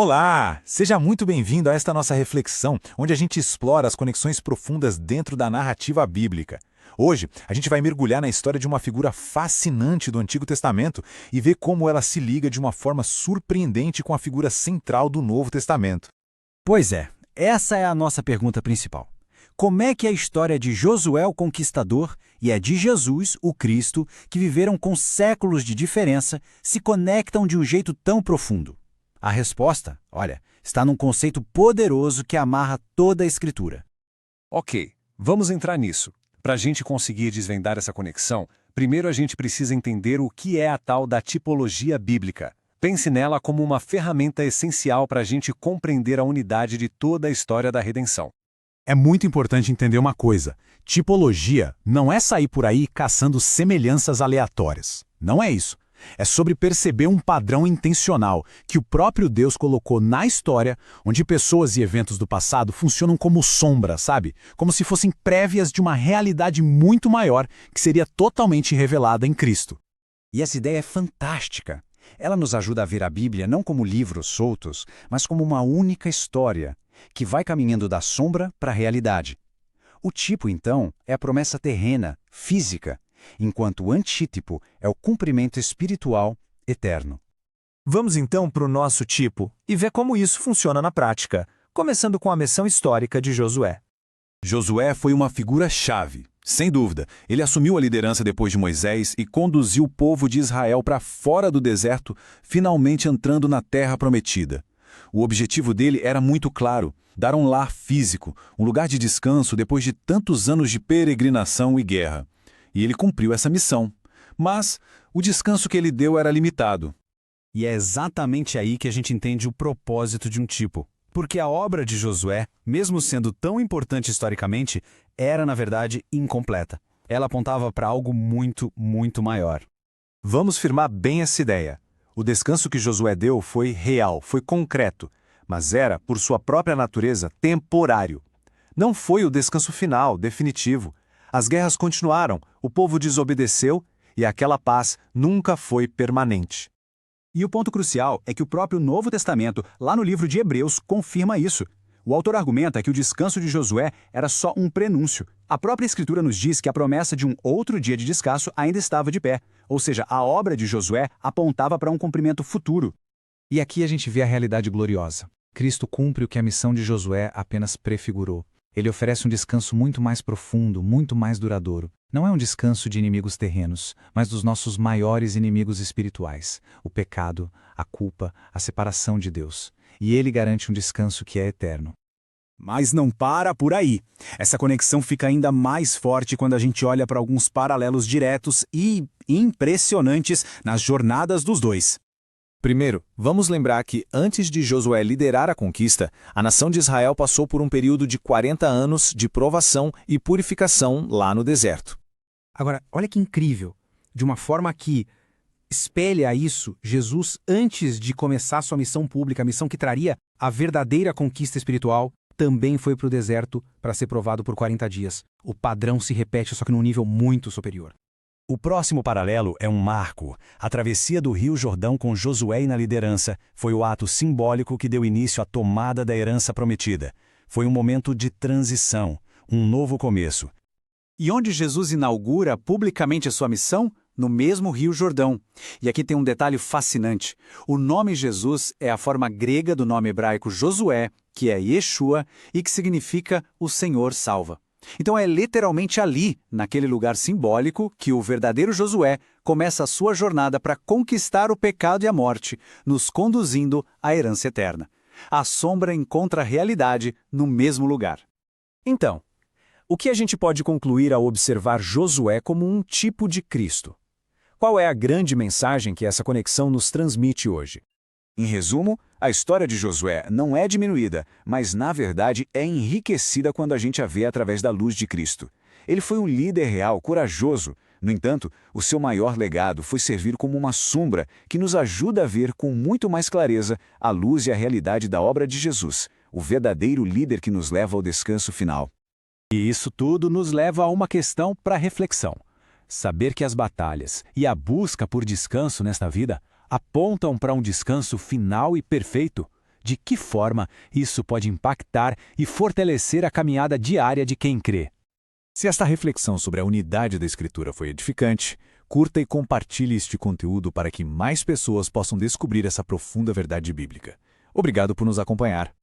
Olá! Seja muito bem-vindo a esta nossa reflexão, onde a gente explora as conexões profundas dentro da narrativa bíblica. Hoje, a gente vai mergulhar na história de uma figura fascinante do Antigo Testamento e ver como ela se liga de uma forma surpreendente com a figura central do Novo Testamento. Pois é, essa é a nossa pergunta principal. Como é que a história de Josué o Conquistador e a de Jesus, o Cristo, que viveram com séculos de diferença, se conectam de um jeito tão profundo? A resposta, olha, está num conceito poderoso que amarra toda a Escritura. Ok, vamos entrar nisso. Para a gente conseguir desvendar essa conexão, primeiro a gente precisa entender o que é a tal da tipologia bíblica. Pense nela como uma ferramenta essencial para a gente compreender a unidade de toda a história da redenção. É muito importante entender uma coisa: tipologia não é sair por aí caçando semelhanças aleatórias. Não é isso. É sobre perceber um padrão intencional que o próprio Deus colocou na história, onde pessoas e eventos do passado funcionam como sombras, sabe? Como se fossem prévias de uma realidade muito maior que seria totalmente revelada em Cristo. E essa ideia é fantástica. Ela nos ajuda a ver a Bíblia não como livros soltos, mas como uma única história, que vai caminhando da sombra para a realidade. O tipo, então, é a promessa terrena, física, enquanto o antítipo é o cumprimento espiritual eterno. Vamos então para o nosso tipo e ver como isso funciona na prática, começando com a missão histórica de Josué. Josué foi uma figura-chave. Sem dúvida, ele assumiu a liderança depois de Moisés e conduziu o povo de Israel para fora do deserto, finalmente entrando na terra prometida. O objetivo dele era muito claro: dar um lar físico, um lugar de descanso depois de tantos anos de peregrinação e guerra. E ele cumpriu essa missão. Mas o descanso que ele deu era limitado. E é exatamente aí que a gente entende o propósito de um tipo. Porque a obra de Josué, mesmo sendo tão importante historicamente, era, na verdade, incompleta. Ela apontava para algo muito, muito maior. Vamos firmar bem essa ideia. O descanso que Josué deu foi real, foi concreto, mas era, por sua própria natureza, temporário. Não foi o descanso final, definitivo. As guerras continuaram, o povo desobedeceu e aquela paz nunca foi permanente. E o ponto crucial é que o próprio Novo Testamento, lá no livro de Hebreus, confirma isso. O autor argumenta que o descanso de Josué era só um prenúncio. A própria Escritura nos diz que a promessa de um outro dia de descanso ainda estava de pé, ou seja, a obra de Josué apontava para um cumprimento futuro. E aqui a gente vê a realidade gloriosa. Cristo cumpre o que a missão de Josué apenas prefigurou. Ele oferece um descanso muito mais profundo, muito mais duradouro. Não é um descanso de inimigos terrenos, mas dos nossos maiores inimigos espirituais: o pecado, a culpa, a separação de Deus. E ele garante um descanso que é eterno. Mas não para por aí. Essa conexão fica ainda mais forte quando a gente olha para alguns paralelos diretos e impressionantes nas jornadas dos dois. Primeiro, vamos lembrar que antes de Josué liderar a conquista, a nação de Israel passou por um período de 40 anos de provação e purificação lá no deserto. Agora, olha que incrível. De uma forma que espelha isso, Jesus, antes de começar sua missão pública, a missão que traria a verdadeira conquista espiritual, também foi para o deserto para ser provado por 40 dias. O padrão se repete, só que num nível muito superior. O próximo paralelo é um marco. A travessia do Rio Jordão com Josué na liderança foi o ato simbólico que deu início à tomada da herança prometida. Foi um momento de transição, um novo começo. E onde Jesus inaugura publicamente a sua missão? No mesmo Rio Jordão. E aqui tem um detalhe fascinante. O nome Jesus é a forma grega do nome hebraico Josué, que é Yeshua, e que significa o Senhor salva. Então é literalmente ali, naquele lugar simbólico, que o verdadeiro Josué começa a sua jornada para conquistar o pecado e a morte, nos conduzindo à herança eterna. A sombra encontra a realidade no mesmo lugar. Então, o que a gente pode concluir ao observar Josué como um tipo de Cristo? Qual é a grande mensagem que essa conexão nos transmite hoje? Em resumo, a história de Josué não é diminuída, mas na verdade é enriquecida quando a gente a vê através da luz de Cristo. Ele foi um líder real, corajoso. No entanto, o seu maior legado foi servir como uma sombra que nos ajuda a ver com muito mais clareza a luz e a realidade da obra de Jesus, o verdadeiro líder que nos leva ao descanso final. E isso tudo nos leva a uma questão para reflexão. Saber que as batalhas e a busca por descanso nesta vida apontam para um descanso final e perfeito. de que forma isso pode impactar e fortalecer a caminhada diária de quem crê. Se esta reflexão sobre a unidade da Escritura foi edificante, curta e compartilhe este conteúdo para que mais pessoas possam descobrir essa profunda verdade bíblica. Obrigado por nos acompanhar.